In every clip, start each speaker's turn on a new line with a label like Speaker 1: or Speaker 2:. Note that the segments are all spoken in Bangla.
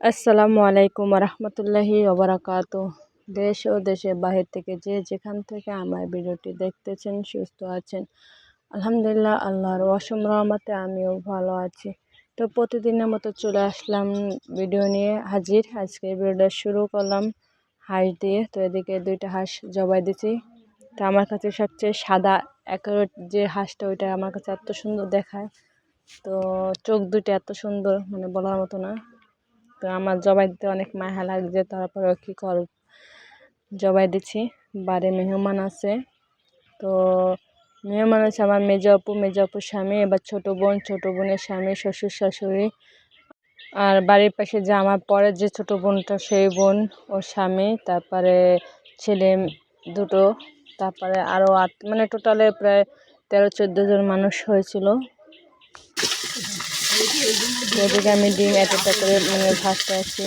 Speaker 1: আসসালামু আলাইকুম রহমতুল্লাহি ওবরাকাতু। দেশ ও দেশের বাহির থেকে যে যেখান থেকে আমার ভিডিওটি দেখতেছেন সুস্থ আছেন আলহামদুলিল্লাহ, আল্লাহর অসীম রহমতে আমিও ভালো আছি। তো প্রতিদিনের মতো চলে আসলাম ভিডিও নিয়ে হাজির। আজকে ভিডিওটা শুরু করলাম হাঁস দিয়ে। তো এদিকে দুইটা হাঁস জবাই দিছি। তো আমার কাছে সবচেয়ে সাদা অ্যাকুরেট যে হাঁসটা, ওইটা আমার কাছে এত সুন্দর দেখায়। তো চোখ দুটো এত সুন্দর, মানে বলার মতো না। তো আমার জবাই দিতে অনেক মায়া লাগছে, তারপরেও কী করব, জবাই দিচ্ছি। বাড়ি মেহমান আছে। তো মেহমান আছে আমার মেজো আপুর স্বামী, এবার ছোটো বোনের স্বামী, শ্বশুর শাশুড়ি, আর বাড়ির পাশে যে আমার পরের যে ছোটো বোনটা, সেই বোন, ওর স্বামী, তারপরে ছেলে দুটো, তারপরে আরও মানে টোটালে প্রায় 13-14 জন মানুষ হয়েছিল। এদিকে আমি ডিম একটা করে মানে ভাজতে আছি।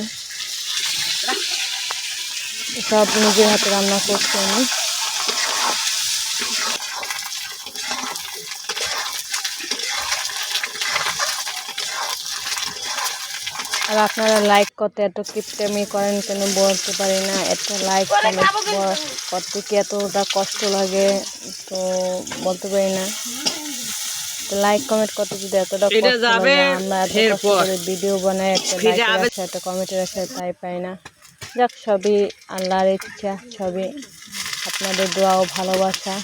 Speaker 1: সব নিজের হাতে রান্না করছি আমি। আর আপনারা লাইক করতে এত কিপটেমি করেন কেন বলতে পারি না। একটা লাইক কমেন্ট করতে কি এতটা কষ্ট লাগে, তো বলতে পারি না। তো লাইক কমেন্ট করতে যদি এতটা কষ্ট লাগে, আমরা এত কষ্ট করে ভিডিও বানাই, একটা লাইকের আশা একটা কমেন্টের আশা তাই পাই না। যাক, সবই আল্লাহর ইচ্ছা, সবই আপনাদের দোয়া ও ভালোবাসা।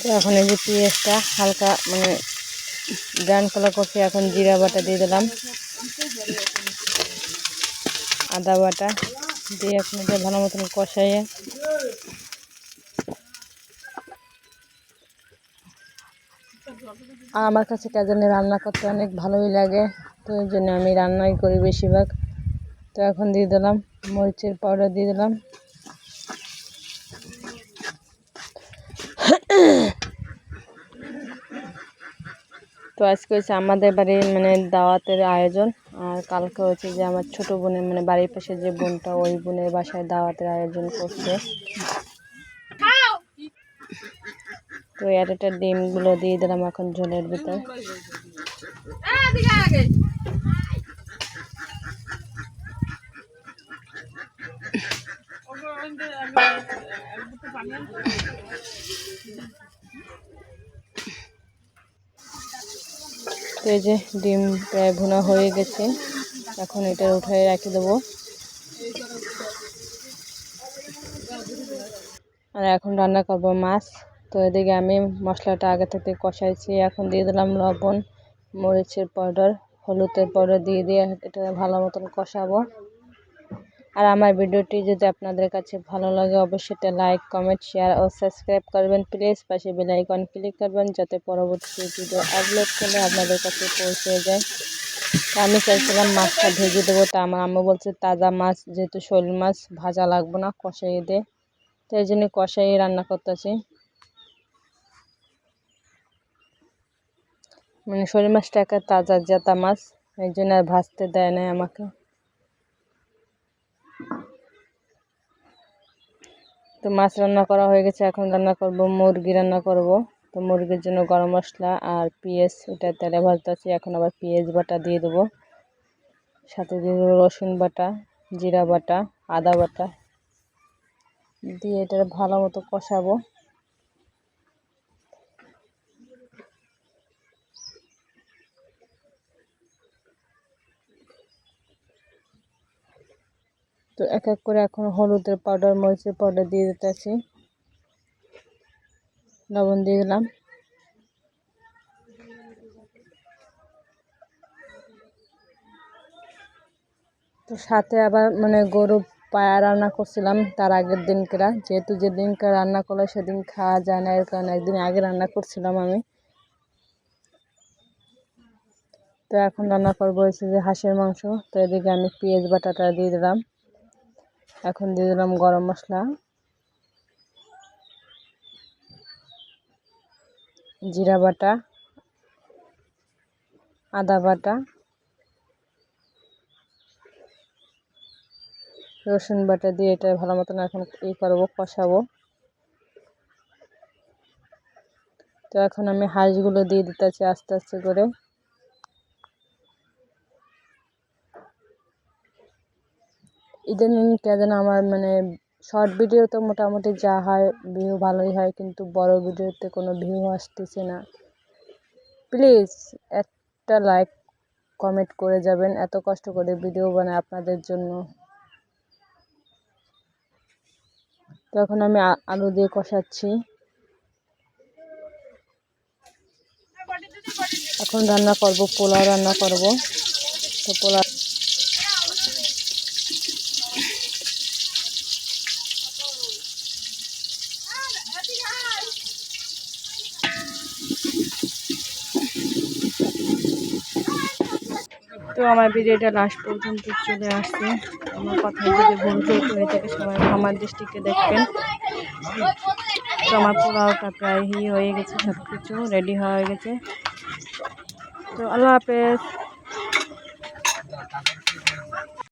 Speaker 1: তো এখন এই যে পেঁয়াজটা হালকা মানে ব্রাউন কালার করছি, এখন জিরা বাটা দিয়ে দিলাম, আদা বাটা দিয়ে এখন এটা ভালো মতন কষাইয়ে, আর আমার কাছে কাজ রান্না করতে অনেক ভালোই লাগে, তো এই জন্য আমি রান্নাই করি বেশিরভাগ। তো এখন দিয়ে দিলাম মরিচের পাউডার দিয়ে দিলাম। তো আজকে হচ্ছে আমাদের বাড়ির মানে দাওয়াতের আয়োজন, আর কালকে হচ্ছে যে আমার ছোট বোনের মানে বাড়ির পাশে যে বোনটা, ওই বোনের বাসায় দাওয়াতের আয়োজন করছে। তো একটা ডিমগুলো দিয়ে দিলাম এখন ঝোলের ভিতর। তো এই যে ডিম প্রায় ভুনা হয়ে গেছে, এখন এটা উঠায় রেখে দেবো। আর এখন রান্না করব মাছ। তো এদিকে আমি মশলাটা আগে থেকে কষাইছি, এখন দিয়ে দিলাম লবণ, মরিচের পাউডার, হলুদের পাউডার দিয়ে এটা ভালো মতন কষাবো। আর আমার ভিডিওটি যদি আপনাদের কাছে ভালো লাগে, অবশ্যই একটা লাইক কমেন্ট শেয়ার ও সাবস্ক্রাইব করবেন প্লিজ। পাশে বেল আইকন ক্লিক করবেন যাতে পরবর্তী ভিডিও আপলোড করলে আপনাদের কাছে পৌঁছে যায়। তো আমি চাইছিলাম মাছটা ভেজে দেবো, তা আমার আম্মু বলছে তাজা মাছ, যেহেতু শোল মাছ ভাজা লাগবে না, কষাইয়ে দে। তো এই জন্য কষাইয়ে রান্না করতেছি। মানে শোল মাছটা একটা তাজা জেতা মাছ, এই জন্য আর ভাজতে দেয় না আমাকে। তো মাছ রান্না করা হয়ে গেছে, এখন রান্না করব মুরগি রান্না করব। তো মুরগির জন্য গরম মশলা আর পেঁয়াজ এটা তেলে ভাজতেছি। এখন আবার পেঁয়াজ বাটা দিয়ে দেবো, সাথে দিয়ে দেবো রসুন বাটা, জিরা বাটা, আদা বাটা দিয়ে এটা ভালো মতো কষাবো। তো এক এক করে এখন হলুদের পাউডার, মরিচের পাউডার দিয়ে দিতেছি, লবণ দিয়ে দিলাম। তো সাথে আবার মানে গরু পায়া রান্না করছিলাম তার আগের দিনকেরা, যেহেতু যেদিনকে রান্না করলে সেদিন খাওয়া যায় না, এর কারণে একদিন আগে রান্না করছিলাম আমি। তো এখন রান্না করবো হচ্ছে যে হাঁসের মাংস। তো এদিকে আমি পেঁয়াজ বাটাটা দিয়ে দিলাম, এখন দিয়ে দিলাম গরম মশলা, জিরা বাটা, আদা বাটা, রসুন বাটা দিয়ে এটা ভালো মতন এখন করবো, কষাবো। তো এখন আমি হাঁসগুলো দিয়ে দিতেছি আস্তে আস্তে করে। ইদানিং কেন আমার মানে শর্ট ভিডিও তো মোটামুটি যা হয় ভিউ ভালোই হয়, কিন্তু বড় ভিডিওতে কোনো ভিউ আসতেছে না। প্লিজ একটা লাইক কমেন্ট করে যাবেন, এত কষ্ট করে ভিডিও বানাই আপনাদের জন্য। তো এখন আমি আলু দিয়ে কষাচ্ছি। এখন রান্না করব, পোলাও রান্না করব। তো পোলাও তো আমার ভিডিওটা লাস্ট পর্যন্ত চলে আসছে। আমার কথা যদি ভুল ত্রুটি হয়ে থাকে সবাই আমার দৃষ্টিকে দেখবেন। তো আমার পোলাওটা প্রায় হয়ে গেছে, সব কিছু রেডি হয়ে গেছে। তো আল্লাহ হাফেজ।